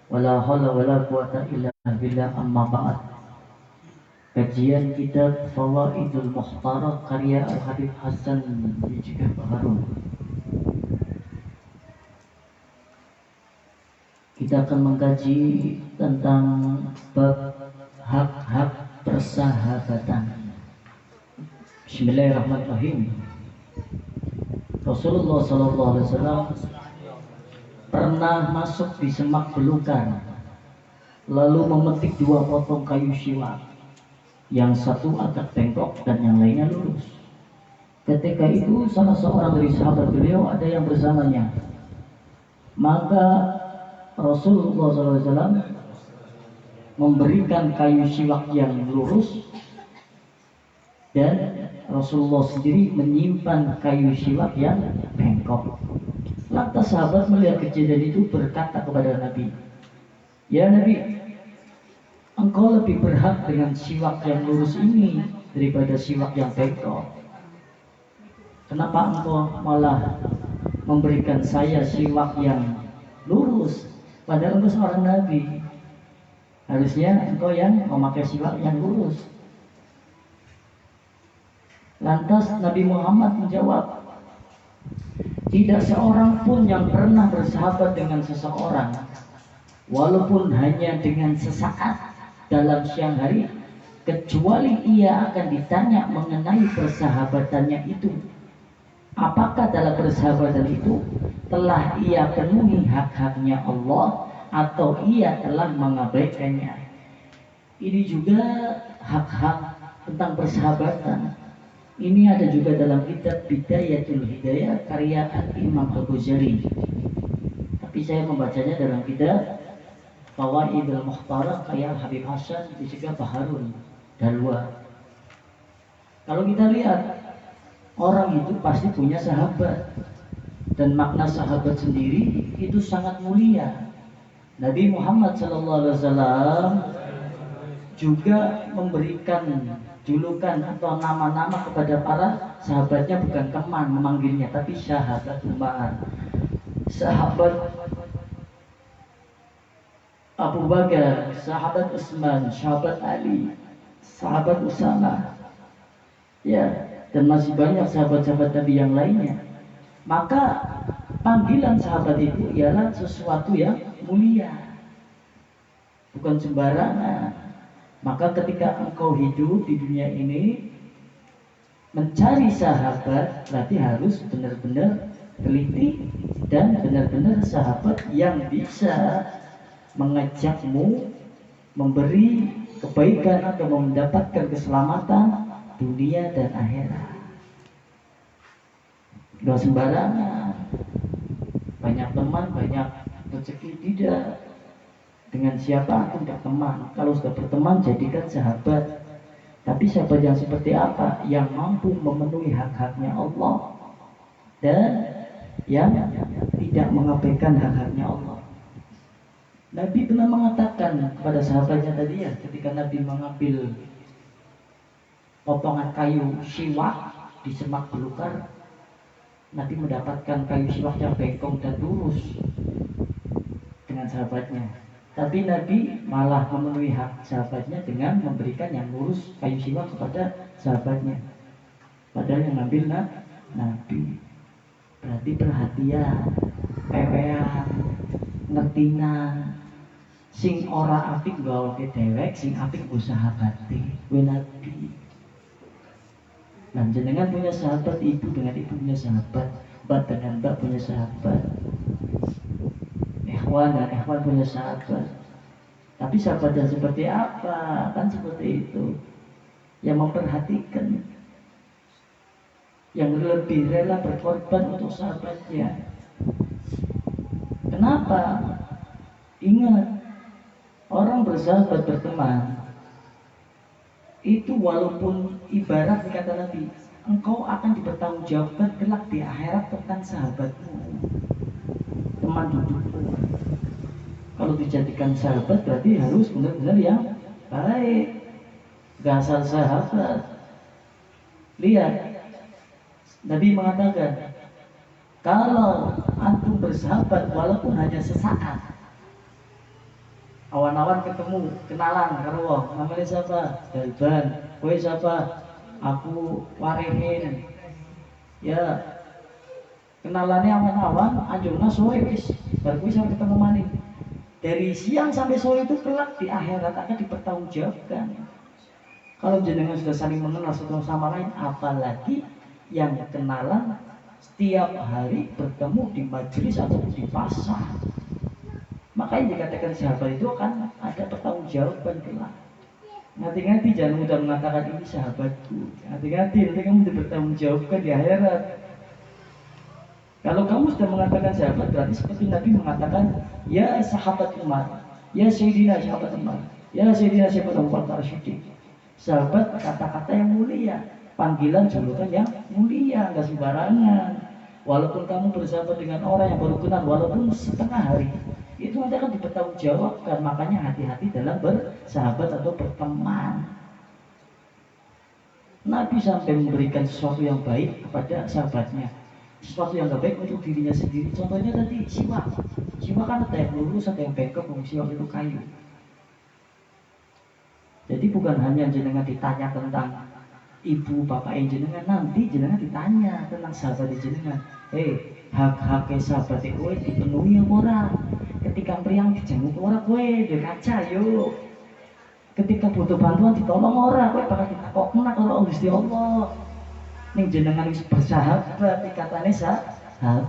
Wala haula wala quwata illa billah, amma ba'd. Kajian kitab Fawaidul Mukhtarah karya Al-Habib Hasan bin juga Harun. Kita akan mengkaji tentang bab hak-hak persahabatan. Bismillahirrahmanirrahim. Rasulullah SAW pernah masuk di semak belukar, lalu memetik 2 potong kayu siwak. Yang satu agak bengkok dan yang lainnya lurus. Ketika itu salah seorang dari sahabat beliau ada yang bersamanya. Maka Rasulullah SAW memberikan kayu siwak yang lurus, dan Rasulullah sendiri menyimpan kayu siwak yang bengkok. Lantas sahabat melihat kejadian itu berkata kepada Nabi, "Ya Nabi, engkau lebih berhak dengan siwak yang lurus ini daripada siwak yang bengkok. Kenapa engkau malah memberikan saya siwak yang lurus? Padahal engkau seorang Nabi. Harusnya engkau yang memakai siwak yang lurus." Lantas Nabi Muhammad menjawab, "Tidak seorang pun yang pernah bersahabat dengan seseorang, walaupun hanya dengan sesaat dalam siang hari, kecuali ia akan ditanya mengenai persahabatannya itu. Apakah dalam persahabatan itu telah ia penuhi hak-haknya Allah atau ia telah mengabaikannya." Ini juga hak-hak tentang persahabatan. Ini ada juga dalam kitab Bidayatul Hidayah karya Imam Al-Ghazali. Tapi saya membacanya dalam kitab Fawaidul Mukhtarah karya Habib Hasan juga Baharun Dalwa. Kalau kita lihat, orang itu pasti punya sahabat, dan makna sahabat sendiri itu sangat mulia. Nabi Muhammad SAW juga memberikan julukan atau nama-nama kepada para sahabatnya, bukan teman memanggilnya, tapi sahabat umar. Sahabat Abu Bakar, sahabat Utsman, sahabat Ali, sahabat Usama, ya, dan masih banyak sahabat-sahabat Nabi yang lainnya. Maka panggilan sahabat itu ialah sesuatu yang mulia, bukan sembarangan. Maka ketika engkau hidup di dunia ini mencari sahabat, berarti harus benar-benar teliti dan benar-benar sahabat yang bisa mengajakmu memberi kebaikan atau mendapatkan keselamatan dunia dan akhirat. Gak sembarangan. Banyak teman, banyak rezeki, tidak. Dengan siapa aku berteman? Kalau sudah berteman, jadikan sahabat. Tapi sahabat yang seperti apa? Yang mampu memenuhi hak-haknya Allah dan yang tidak mengabaikan hak-haknya Allah. Nabi pernah mengatakan kepada sahabatnya tadi, ya, ketika Nabi mengambil potongan kayu siwak di semak belukar, Nabi mendapatkan kayu siwak yang bengkok dan lurus dengan sahabatnya. Tapi Nabi malah memenuhi hak sahabatnya dengan memberikan yang lurus kayu siwak kepada sahabatnya. Padahal yang ngambil Nabi. Berarti perhatian, pewean, ngertinan. Sing ora apik gawe dewek, sing apik go sahabate, we Nabi. Nah, jenengan punya sahabat, ibu dengan ibu punya sahabat, mbak dengan mbak punya sahabat, ikhwan dan ikhwan punya sahabat. Tapi sahabatnya seperti apa? Kan seperti itu. Yang memperhatikan, yang lebih rela berkorban untuk sahabatnya. Kenapa? Ingat, orang bersahabat, berteman itu walaupun ibarat kata Nabi, engkau akan dipertanggungjawabkan kelak di akhirat tentang sahabatmu. Teman dudukmu kalau dijadikan sahabat berarti harus benar-benar yang baik, gak asal sahabat. Lihat, Nabi mengatakan, kalau antum bersahabat walaupun hanya sesaat, Awan-awan ketemu, kenalan karo wong, namanya siapa? Dalban. Kowe siapa? Aku Waringin. Ya, kenalannya awan-awan, anjurna sore wis. Baru kuwi sampai ketemu maning. Dari siang sampai sore itu kelak di akhirat akan dipertanggungjawabkan. Kalau jenengan sudah saling mengenal satu sama lain, apalagi yang kenalan setiap hari bertemu di majelis atau di pasar. Makanya dikatakan sahabat itu akan ada pertanggungjawaban kelak. Hati-hati jangan mudah mengatakan ini sahabatku. Hati-hati nanti kamu dipertanggungjawabkan di akhirat. Kalau kamu sudah mengatakan sahabat, berarti seperti Nabi mengatakan, ya sahabat Umar, ya Sayyidina sahabat Umar, ya Sayyidina sahabat Abu Bakar Siddiq. Sahabat kata-kata yang mulia, panggilan julukan yang mulia, nggak sembarangan. Walaupun kamu bersahabat dengan orang yang baru kenal, walaupun setengah hari, itu nanti akan dipertanggungjawabkan. Makanya hati-hati dalam bersahabat atau berteman. Nabi sampai memberikan sesuatu yang baik kepada sahabatnya, sesuatu yang baik untuk dirinya sendiri. Contohnya tadi siwak. Siwak kan ada yang lurus, ada yang bengkok, siwak itu kayu. Jadi bukan hanya jenengan ditanya tentang ibu bapak jenengan, nanti jenengan ditanya tentang sahabat jenengan. Hak-hak sahabat kowe dipenuhi apa ora? Ketika priang dijenguk ora kowe ndek kaca yo. Ketika butuh bantuan ditolong ora kowe bakal ditakokna karo Gusti Allah. Ning jenengan wis bersahabat ikatane sahabat.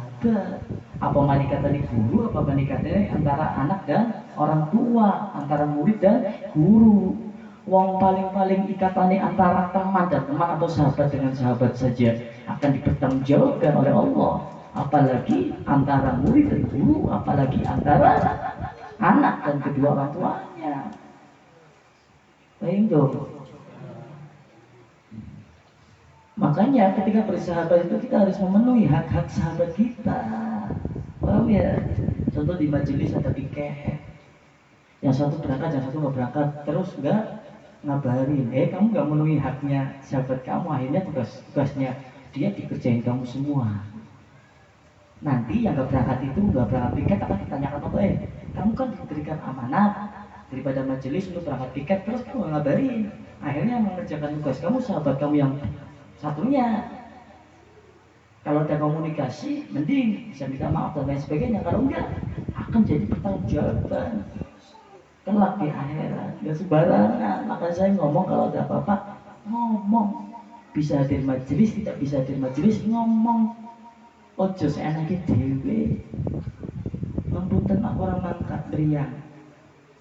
Apa manikatane guru, apa manikatane antara anak dan orang tua, antara murid dan guru. Wong paling-paling ikatannya antara teman dan teman atau sahabat dengan sahabat saja akan dipertanggungjawabkan oleh Allah. Apalagi antara murid dan guru, apalagi antara anak dan kedua orang tuanya. Baik dong. Makanya ketika bersahabat itu kita harus memenuhi hak-hak sahabat kita. Paham ya? Contoh di majelis ada piket. Yang satu berangkat, yang satu nggak berangkat, terus nggak ngabarin, kamu nggak memenuhi haknya sahabat kamu, akhirnya tugasnya dia dikerjain kamu semua. Nanti yang nggak berangkat itu nggak berangkat piket akan ditanyakan apa? Kamu kan diberikan amanat daripada majelis untuk berangkat piket, terus kamu nggak ngabarin, akhirnya mengerjakan tugas kamu sahabat kamu yang satunya. Kalau ada komunikasi, mending bisa minta maaf dan lain sebagainya. Kalau enggak, akan jadi pertanggungjawaban kelak di akhirat. Gak sembarangan. Maka saya ngomong kalau ada apa-apa, ngomong. Bisa hadir majelis, tidak bisa hadir majelis, ngomong. Ojo seenake dhewe. Mempunten aku orang mangkat beriang.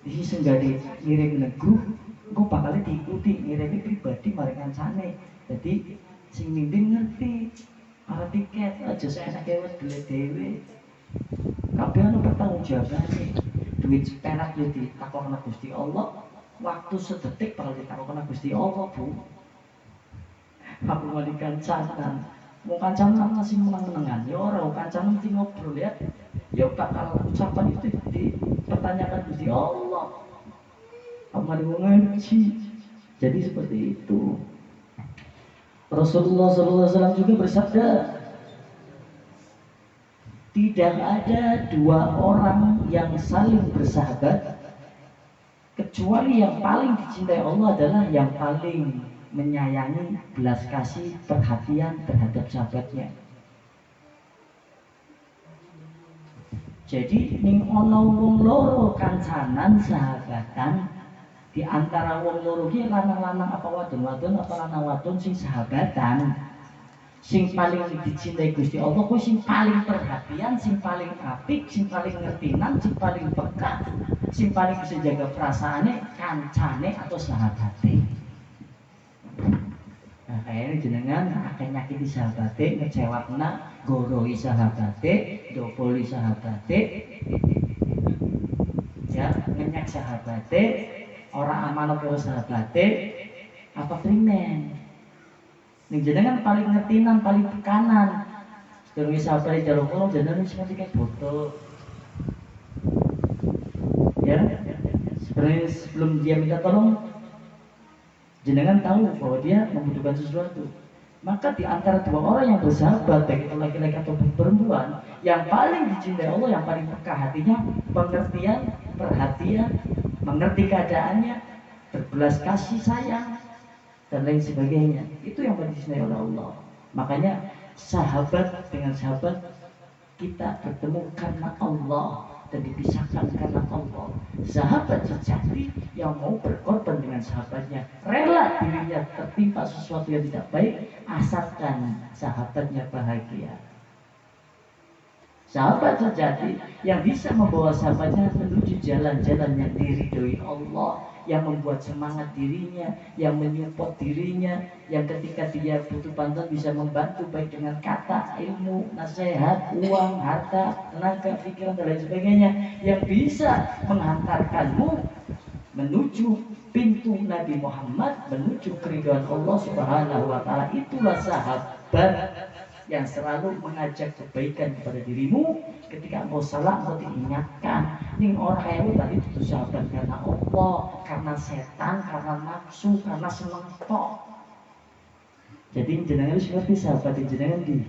Iki senggane ngirim negru, engko bakal diikuti ngirimi pribadi marang kancane. Jadi sing mimpin ngerti arep tiket, aja seenake wedhe dhewe. Kabeh ana pertanggungjawabane. Duit perak yo ditakokna Gusti Allah, waktu sedetik bakal ditakokna Gusti Allah, Bu. Aku mali kancanan, mau kancanan masih menang-menangan, ya ora kancanan mesti ngobrol ya. Ya bakal ucapan itu dipertanyakan Gusti Allah. Aku mali ngaji. Jadi seperti itu. Rasulullah SAW juga bersabda, tidak ada dua orang yang saling bersahabat kecuali yang paling dicintai Allah adalah yang paling menyayangi, belas kasih, perhatian terhadap sahabatnya. Jadi ning ana wong loro kancanan sahabatan, di antara wong loro ki lanang-lanang apa wadon-wadon apa lanang-wadon sing sahabatan, sing paling dicintai Gusti Allah kuwi sing paling perhatian, sing paling apik, sing paling ngertinan, sing paling peka, sing paling bisa jaga perasaane kancane atau sahabate. Nah, kayaknya jenengan akan nyakiti sahabate, ngecewakna, goroi sahabate, dopoli sahabate, ya, ngenyak sahabate, orang amanah karo sahabate, apa primen? Ning jenengan paling ngertinan, paling tekanan. Sedurunge sahabate jaluk kula jenengan wis ngerti kayak bodoh. Ya, sebenarnya sebelum dia minta tolong, jenengan tahu bahwa dia membutuhkan sesuatu. Maka di antara dua orang yang bersahabat, baik itu laki-laki atau perempuan, yang paling dicintai Allah, yang paling peka hatinya, pengertian, perhatian, mengerti keadaannya, berbelas kasih sayang, dan lain sebagainya. Itu yang dicintai oleh Allah. Makanya sahabat dengan sahabat kita bertemu karena Allah dan dipisahkan karena Allah. Sahabat sejati yang mau berkorban dengan sahabatnya, rela dirinya tertimpa sesuatu yang tidak baik asalkan sahabatnya bahagia. Sahabat sejati yang bisa membawa sahabatnya menuju jalan-jalan yang diridhoi Allah, yang membuat semangat dirinya, yang menyupport dirinya, yang ketika dia butuh bantuan bisa membantu baik dengan kata, ilmu, nasihat, uang, harta, tenaga, pikiran dan lain sebagainya, yang bisa menghantarkanmu menuju pintu Nabi Muhammad, menuju keridhaan Allah Subhanahu wa taala. Itulah sahabat yang selalu mengajak kebaikan kepada dirimu. Ketika engkau salah, engkau diingatkan. Ning orang kayak tadi itu sahabat karena Allah, karena setan, karena nafsu, karena seneng tok. Jadi jenengan seperti sahabat jenengan di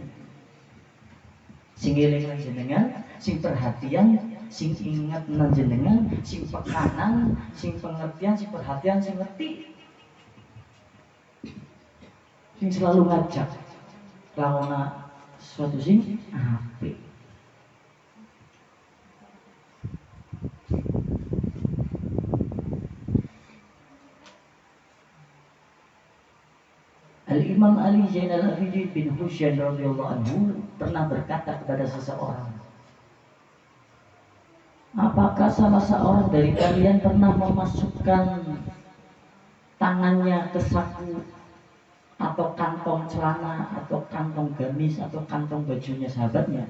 sing eling jenengan, sing perhatian, sing ingat nang jenengan, sing pekanan, sing pengertian, sing perhatian, sing ngerti, sing selalu ngajak lawana sesuatu sing apik. Al-Imam Ali Zainal Abidin bin Husain radhiyallahu anhu pernah berkata kepada seseorang, apakah salah seorang dari kalian pernah memasukkan tangannya ke saku atau kantong celana atau kantong gamis atau kantong bajunya sahabatnya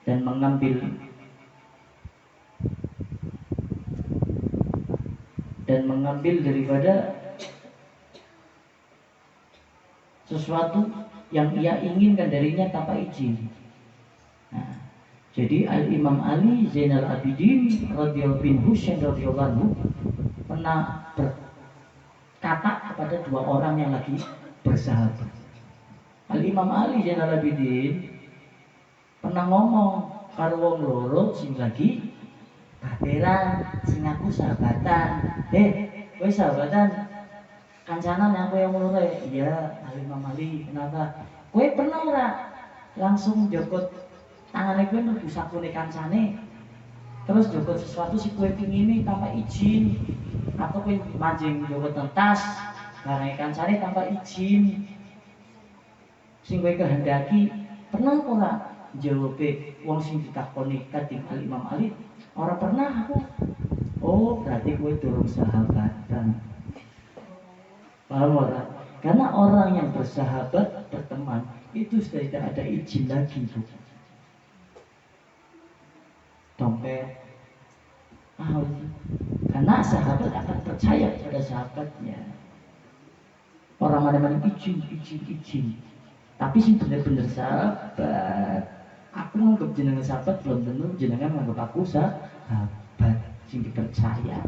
dan mengambil daripada sesuatu yang ia inginkan darinya tanpa izin. Nah, jadi Al-Imam Ali Zainal Abidin radhiyallahu bin Husain radhiyallahu anhu pernah berkata kepada dua orang yang lagi bersahabat. Al-Imam Ali Zainal Abidin pernah ngomong karo wong loro sing lagi kaberan, sing aku sahabatan. Kowe sahabatan kancanan aku yang loro. Iya, Al-Imam Ali, kenapa? Kowe pernah ora langsung jokot tangane kowe mlebu sakune kancane, terus jokot sesuatu si kowe pingini tanpa izin, atau kowe mancing jokot tas barang kancane tanpa izin sing kowe kehendaki, pernah ora? Jawabe wong sing ditakoni kadang Al-Imam Ali, ora pernah aku. Oh, berarti kowe durung sahabatan. Paham ora? Karena orang yang bersahabat, berteman itu sudah tidak ada izin lagi, Bu. Dompet, karena sahabat akan percaya kepada sahabatnya. Orang mana-mana izin. Tapi sih bener-bener sahabat. Aku nganggap jenengan sahabat belum tentu jenengan nganggap aku sahabat sing dipercaya.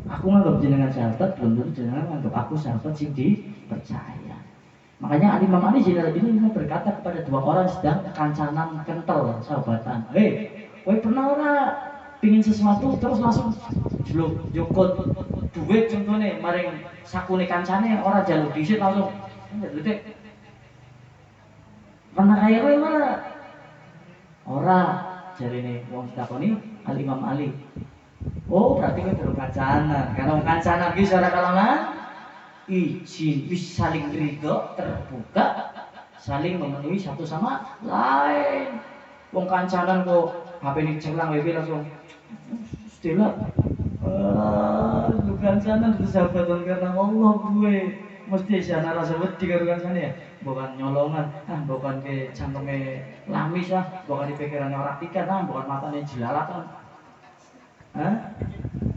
Aku nganggap jenengan sahabat belum tentu jenengan nganggap aku sahabat sing dipercaya. Makanya Imam Ali Zainal Abidin berkata kepada dua orang sedang kancanan kental sahabatan, kowe pernah ora pingin sesuatu terus langsung jokot duit contohnya maring sakune kancane ora jaluk dhisik langsung ndek. Pernah kaya kowe ora? Ora, jarine wong takoni Al-Imam Ali. Oh, berarti kowe durung kancanan. Karena kancanan ki ora kalangan izin, wis saling ridho, terbuka, saling memenuhi satu sama lain. Wong kancanan kok HP ini celang WB langsung stila. Bukan sana itu sahabatan karena Allah gue mesti sana rasa wedi karo kancane ya. Bukan nyolongan, bukan ke cangkeme lamis lah, bukan di pikirannya orang tiga, bukan matanya jelalatan.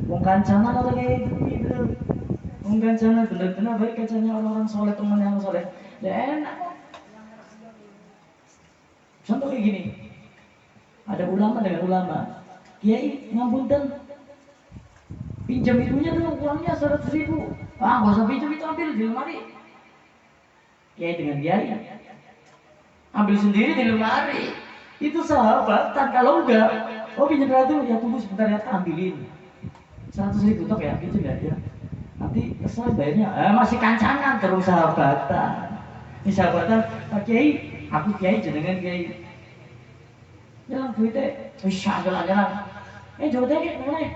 Wong kancana lagi gitu. Wong kancana bener-bener baik kancanya orang-orang soleh, teman yang soleh. Ya enak kok. Contoh kayak gini, ada ulama dengan ulama, kiai ngapunten, pinjam ibunya dong uangnya 100.000. Nggak usah pinjam, itu ambil di lemari. Kiai dengan kiai, ambil sendiri di lemari. Itu sahabatan. Kalau enggak, Oh pinjam 100, ya tunggu sebentar ya, ambilin 100.000 tok ya, gitu ya. Nanti kesel bayarnya, masih kancangan terus sahabatan. Ini sahabatan, Pak Kiai, aku Kiai jenengan Kiai. Jalan duitnya, bisa jalan-jalan. Duitnya kayak mulai.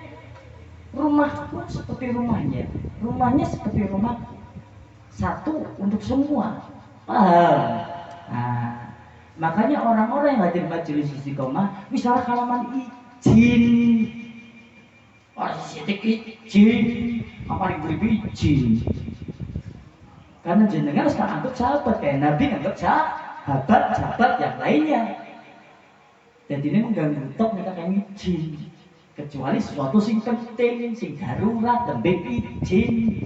Rumahku seperti rumahnya, rumahnya seperti rumahku. Satu untuk semua. Paham? Nah, makanya orang-orang yang hadir majelis istiqomah, misalnya kalaman izin, orang sidik izin, apa yang beri izin? Karena jenengan harus anggap sahabat, kayak Nabi anggap sahabat yang lainnya. Dan ini mengganggu tok mereka kayak izin, kecuali sesuatu sing penting, sing darurat, dan izin.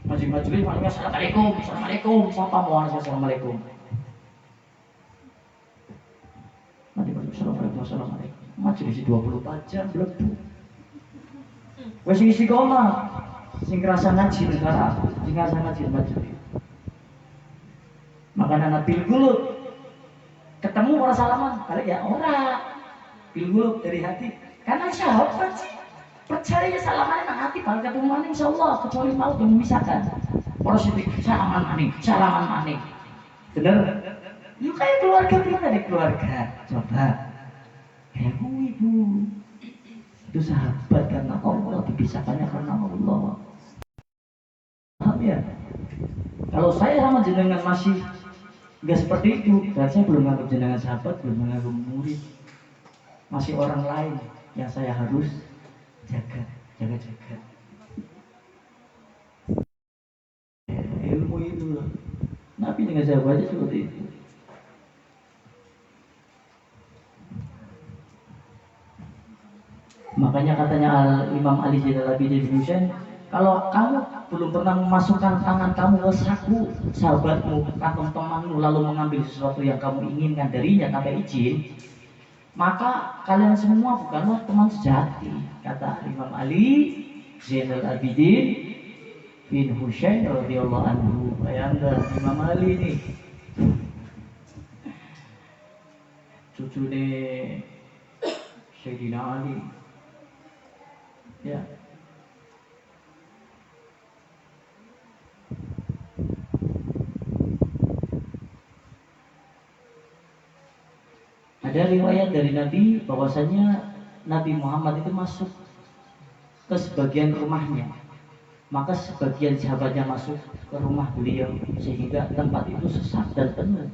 Majelis malingnya assalamualaikum, siapa mau assalamualaikum? Assalamualaikum. Majelis 24 jam mlebu. Wes sing istiqomah, sing kerasa ngaji negara, sing kerasa ngaji majelis. Makanya Nabi Gulut ketemu orang salaman, balik ya orang Gulut dari hati. Karena sahabat sih percaya salaman nang hati, balik ketemu maning insyaallah, kecuali maut yang memisahkan. Orang sidik salaman maning. Bener? Lu kayak keluarga, bilang dari keluarga. Coba kayak ibu itu sahabat karena Allah, dipisahkannya karena Allah. Paham ya? Kalau saya sama jenengan masih nggak seperti itu, dan saya belum menganggap jenengan sahabat, belum menganggap murid, masih orang lain yang saya harus jaga. Ilmu itu Nabi dengan sahabatnya seperti itu. Makanya katanya Imam Ali Zainal Abidin bin Husain, kalau kamu belum pernah memasukkan tangan kamu ke saku sahabatmu, kantong temanmu, lalu mengambil sesuatu yang kamu inginkan darinya tanpa izin, maka kalian semua bukanlah teman sejati. Kata Imam Ali Zainal Abidin bin Husain radhiyallahu anhu. Bayangkan Imam Ali ini cucunya Sayyidina Ali. Ya. Ada riwayat dari Nabi bahwasanya Nabi Muhammad itu masuk ke sebagian rumahnya, maka sebagian sahabatnya masuk ke rumah beliau sehingga tempat itu sesak dan penuh.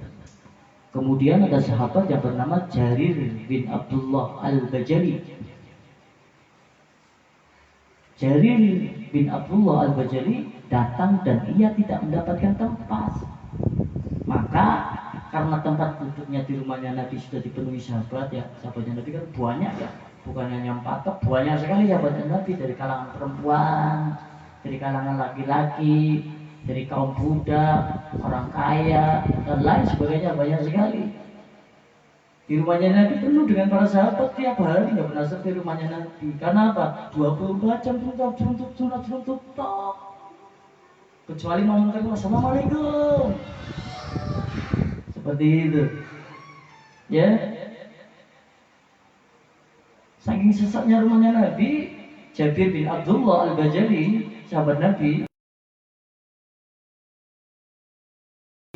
Kemudian ada sahabat yang bernama Jarir bin Abdullah Al-Bajali. Jarir bin Abdullah Al-Bajali datang dan ia tidak mendapatkan tempat. Maka karena tempat duduknya di rumahnya Nabi sudah dipenuhi sahabat, ya sahabatnya Nabi kan banyak ya, bukan hanya 4, banyak sekali sahabatnya Nabi, dari kalangan perempuan, dari kalangan laki-laki, dari kaum budak, orang kaya, dan lain sebagainya, banyak sekali. Di rumahnya Nabi penuh dengan para sahabat, tiap hari nggak pernah sepi rumahnya Nabi. Karena apa? 24 jam sunat tok. Kecuali momen kedua, assalamualaikum. Seperti itu. Ya. Saking sesatnya rumahnya Nabi, Jabir bin Abdullah Al-Bajali, sahabat Nabi,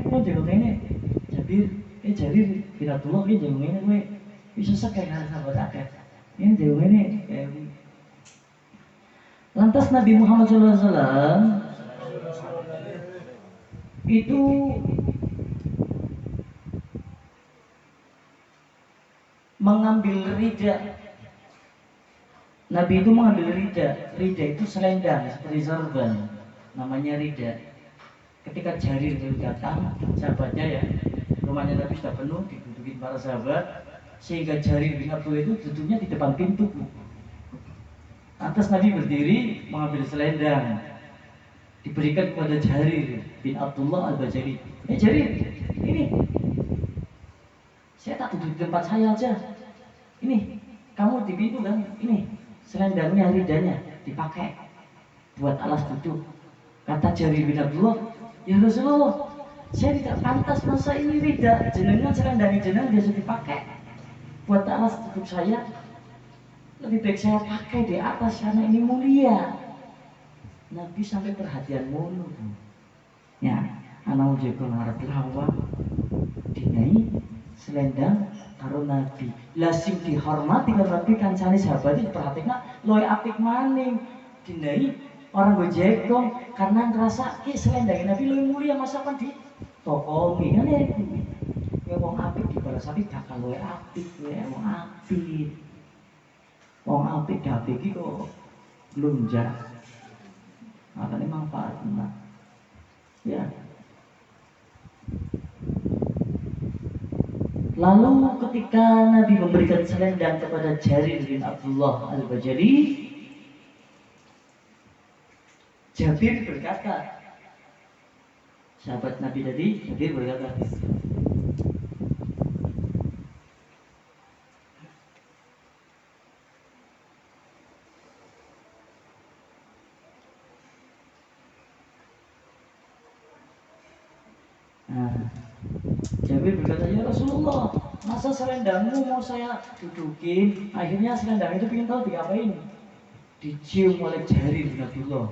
kok jenguk ini Jabir, Jarir bin Abdullah ini jenguk ini gue bisa sekali sahabat akeh. Ini jenguk ini. Lantas Nabi Muhammad SAW itu mengambil rida. Nabi itu mengambil rida. Rida itu selendang seperti sorban, namanya rida. Ketika Jarir itu datang, sahabatnya ya, rumahnya Nabi sudah penuh, didudukin para sahabat, sehingga Jarir bin Abdullah itu duduknya di depan pintu. Atas Nabi berdiri mengambil selendang, diberikan kepada Jarir bin Abdullah Al-Bajali. Jarir, ini saya tak duduk di tempat saya aja. Ini kamu di pintu kan? Ini selendangnya, ridanya dipakai buat alas duduk. Kata Jarir bin Abdullah, ya Rasulullah, saya tidak pantas masa ini rida jenengan selendang jenengan biasa dipakai buat alas duduk saya. Lebih baik saya pakai di atas karena ini mulia. Nabi sampai perhatian mulu. Ya, anak jago ngarep lawa dinai selendang karo Nabi. Lasim dihormati karo Nabi kancane sahabat diperhatikan loe apik maning. Dinai orang gue jegong karena ngerasa ki selendang Nabi loe mulia masa kan di tokomi kan ya. Ya wong apik dibalas apik bakal loe apik ya wong apik. Wong apik dapik iki kok lunjak. Makanya manfaat enak. Ya. Lalu ketika Nabi memberikan selendang kepada Jarir bin Abdullah Al-Bajali, Jabir berkata, sahabat Nabi tadi, Jabir berkata, Jabir berkata, ya Rasulullah, masa selendangmu mau saya dudukin? Akhirnya selendang itu ingin tahu diapain? Dicium oleh Jarir bin Abdullah.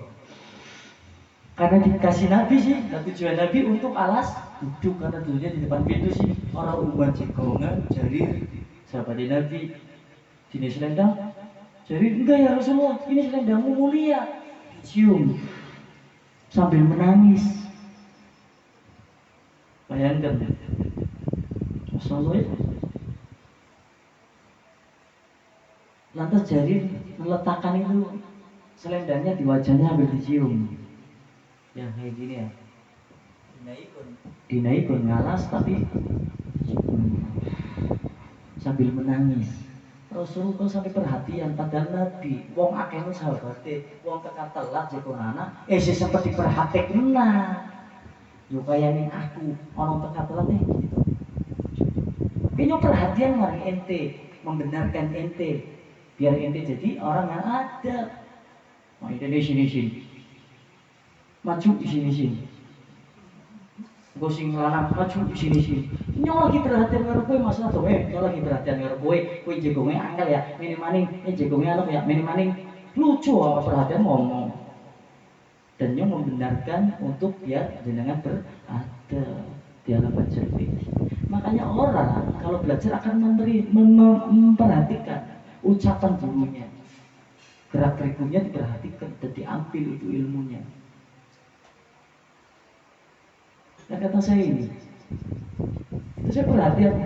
Karena dikasih Nabi sih, tujuan Nabi untuk alas duduk karena duduknya di depan pintu sih. Orang umat cekongan, Jarir, sahabat Nabi, ini selendang. Jarir, enggak ya Rasulullah, ini selendangmu mulia. Dicium sambil menangis. Bayangkan, Rasulullah. Lantas Jarir meletakkan itu selendangnya di wajahnya sambil dicium. Ya kayak gini ya. Dinaikun ngalas tapi sambil menangis. Rasulullah sampai perhatian padahal Nabi wong akeh sahabate wong tekan telat jekonana sih sempat diperhatikan nah. Yo kayane aku orang tekan telat nih. Kayaknya perhatian mari ente membenarkan ente biar ente jadi orang yang ada. Mau ente sini. Maju di sini. Gue sing lanang maju di sini. Nyol lagi perhatian karo kowe masalah tuh nyol lagi perhatian karo kowe jegongé angel ya, mini maning, jegongé alok ya, mini maning. Lucu apa perhatian ngomong. Dan nyol membenarkan untuk biar jenengan berada di hadapan cerdik. Makanya orang kalau belajar akan memperhatikan ucapan gurunya. Gerak-geriknya diperhatikan dan diambil itu ilmunya. Nah kata saya ini, itu saya perhatian.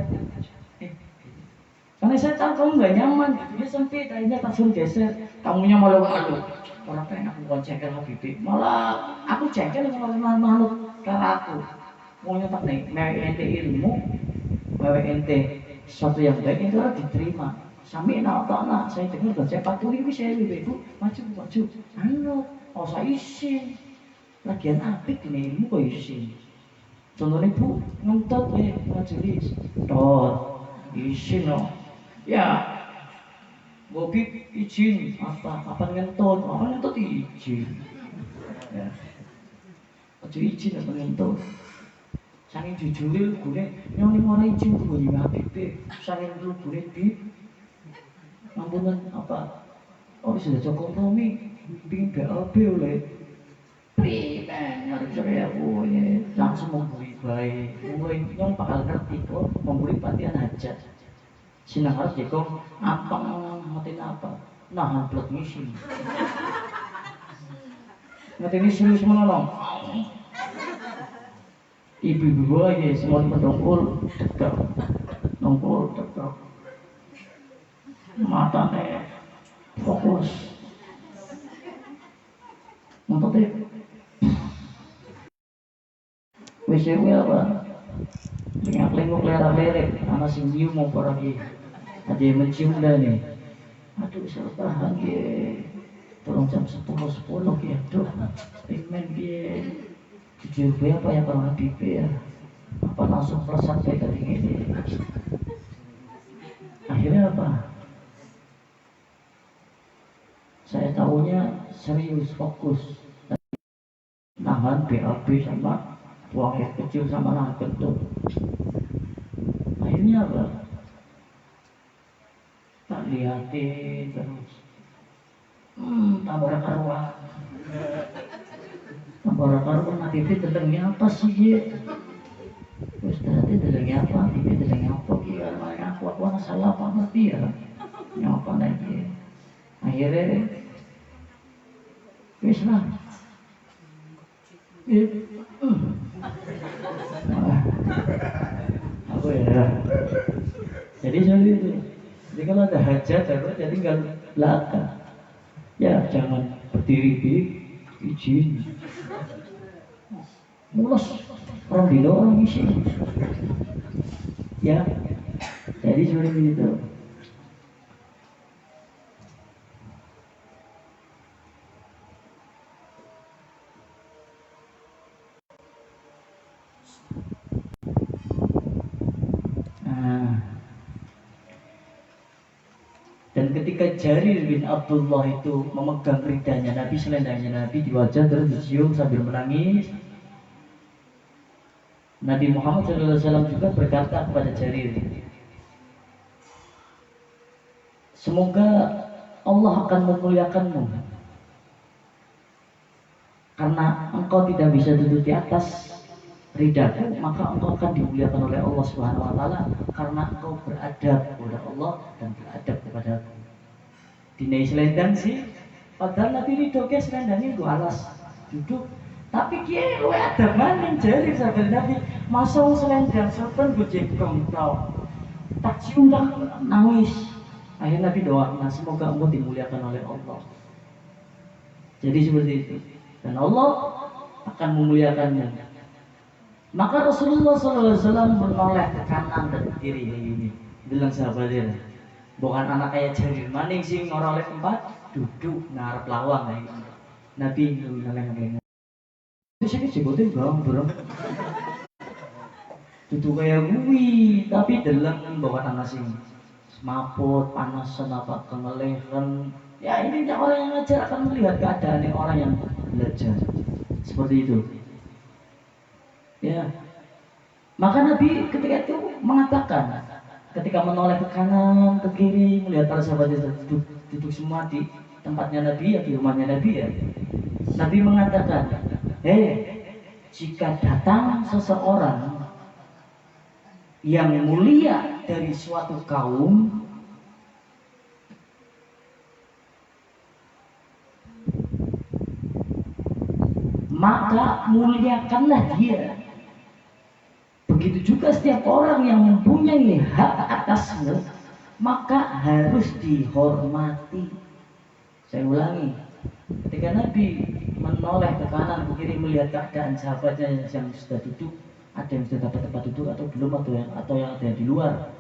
Karena saya tahu kamu nggak nyaman, dia sempit, akhirnya langsung geser. Kamunya malu-malu. Orang pengen aku cengkel Habibie, malah aku cengkel malah malu karena aku mau nyoba nih, mewe ente ilmu, mewe ente sesuatu yang baik itu harus diterima. Sampai nak, saya dengar dan saya patuhi, saya ibu maju, oh saya isin, lagian apik ini ilmu kok isin. Contohnya bu, ngentot majelis, isin loh, ya, Bobi izin apa ngentot, orang ngentot izin, ya, aja izin apa ngentot, saking jujurnya gue, yang ini orang izin gue juga Habibie, saking dulu gue bib, ampunan apa, sudah cukup kompromi, bikin BLB oleh. Primen harus cerai aku ya langsung memberi baik mulai yang bakal ngerti kok memberi perhatian aja sinang harus jekong apa ngatin apa nahan blok misi ngatin ini serius menolong ibu-ibu aja semua pendongkul dekat matanya fokus untuk WCW apa? Dengan lengkok lerek, anak sing nyium mau lagi, ada yang mencium dah nih. Aduh, saya tahan dia. Tolong jam 10 ya, tuh. Pigmen dia. Jujur gue apa yang kalau Habibie ya? Apa langsung perasaan kayak tadi ini? Akhirnya apa? Saya tahunya serius, fokus. Nahan BAB sama buang air kecil sama nahan kentut. Akhirnya apa? Tak liatin terus. Tambah karuan. Tambah karuan TV tentangnya apa sih dia? Terus tadi tentangnya apa? TV tentangnya apa? Kira aku salah apa ngerti ya? Nyapa lagi. Akhirnya, wis lah. Apa ya? Jadi seperti itu. Jadi kalau ada hajat, jadi tinggal belakang. Ya jangan berdiri di izin. Mulus orang dino orang isi. Ya, jadi seperti itu. Dan ketika Jarir bin Abdullah itu memegang ridanya Nabi, selendangnya Nabi di wajah terus dicium sambil menangis, Nabi Muhammad SAW juga berkata kepada Jarir, semoga Allah akan memuliakanmu karena engkau tidak bisa duduk di atas ridaku, maka engkau akan dimuliakan oleh Allah Subhanahu wa taala karena engkau beradab kepada Allah dan beradab kepada aku. Dinai selendang sih, padahal Nabi ridho ke selendangnya itu alas duduk, tapi kia lu adab maning Jarir sahabat Nabi, masa selendang serban gue jengkong tau, tak cium nangis. Akhirnya Nabi doa, nah semoga engkau dimuliakan oleh Allah. Jadi seperti itu, dan Allah akan memuliakannya. Maka Rasulullah SAW menoleh ke kanan dan ke kiri ini, bilang sahabatnya, bukan anak kayak Jarir maning sih ngoroleh tempat duduk ngarep lawang kayak gitu. Nabi noleh. Terus ini sebutin bro, duduk kayak gue, tapi dalam bawa tanah sing semaput, panas, apa kengelehan. Ya ini orang yang ngajar akan melihat keadaan orang yang belajar seperti itu. Ya, maka Nabi ketika itu mengatakan, ketika menoleh ke kanan, ke kiri, melihat para sahabatnya duduk semua di tempatnya Nabi, ya di rumahnya Nabi ya. Nabi mengatakan, jika datang seseorang yang mulia dari suatu kaum, maka muliakanlah dia. Begitu juga setiap orang yang mempunyai hak atasmu, maka harus dihormati. Saya ulangi, ketika Nabi menoleh ke kanan ke kiri melihat keadaan sahabatnya yang sudah duduk, ada yang sudah dapat tempat duduk atau belum, atau yang ada di luar,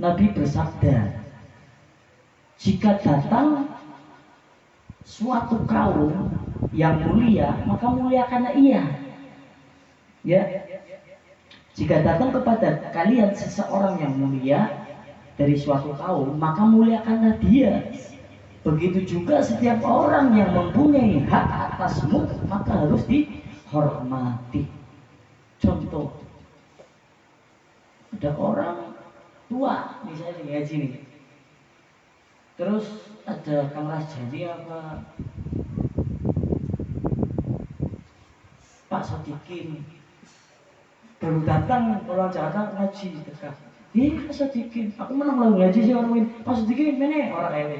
Nabi bersabda, jika datang suatu kaum yang mulia, maka muliakanlah ia. Ya, jika datang kepada kalian seseorang yang mulia dari suatu kaum, maka muliakanlah dia. Begitu juga setiap orang yang mempunyai hak atasmu, maka harus dihormati. Contoh, ada orang tua misalnya ngaji nih, terus ada Kang Rasjani apa Pak Sodikin baru datang orang Jakarta ngaji dekat. Pak Sodikin, aku menang lagu ngaji sih orang ini. Pak Sodikin mana orang ewe.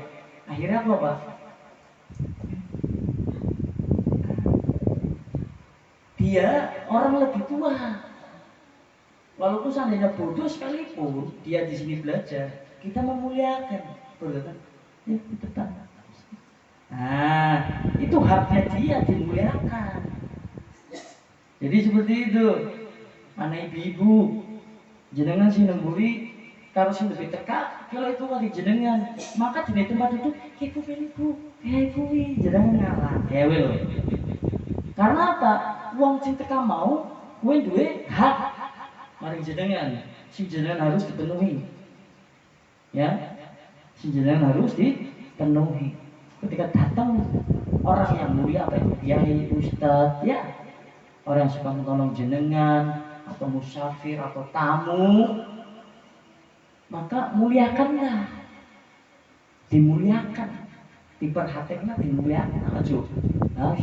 Akhirnya apa Pak? Dia orang lebih tua. Walaupun seandainya bodoh sekalipun, dia di sini belajar, kita memuliakan, betul kan? Ya tetap. Nah, itu haknya dia dimuliakan. Jadi seperti itu. Mana ibu-ibu jenengan sih nemburi kalau sih lebih tekak, kalau itu kali jenengan, maka di tempat duduk ibu ibu jenengan ngalah loh. Karena apa? Uang sing teka mau kowe duwe hak maring jenengan, si jenengan harus dipenuhi. Ya, si jenengan harus dipenuhi. Ketika datang orang yang mulia, apa itu kiai, ustadz, ya orang yang suka menolong jenengan atau musafir atau tamu, maka muliakanlah. dimuliakan, diperhatikan, dimuliakan aja. Nah,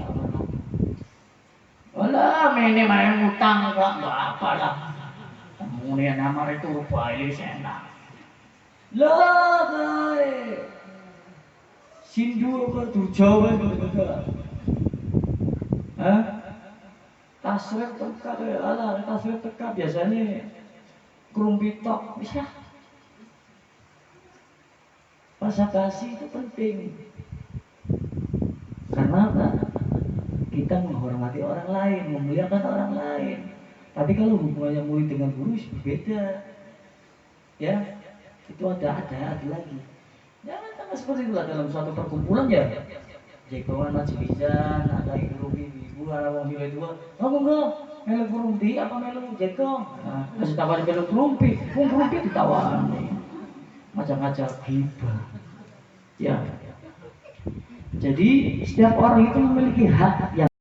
wala mene main utang enggak apa lah. Kemudian nama itu baik enak. Lah kae. Sindu apa Jawa juga. Hah? Tasrif teka ala tasrif teka biasanya kerumpitok bisa. Bahasa basi itu penting. Karena apa? Kita menghormati orang lain, memuliakan orang lain. Tapi kalau hubungannya murid dengan guru berbeda, ya itu ada lagi. Jangan sama seperti itulah dalam suatu perkumpulan ya. Jekoan majlisan, ada ibu ibu, ada orang bilang dua, kamu enggak melu kerumpi apa melu jekong? Nah, kasih tahu aja melu kerumpi ditawar macam-macam hibah. Ya. Jadi setiap orang itu memiliki hak yang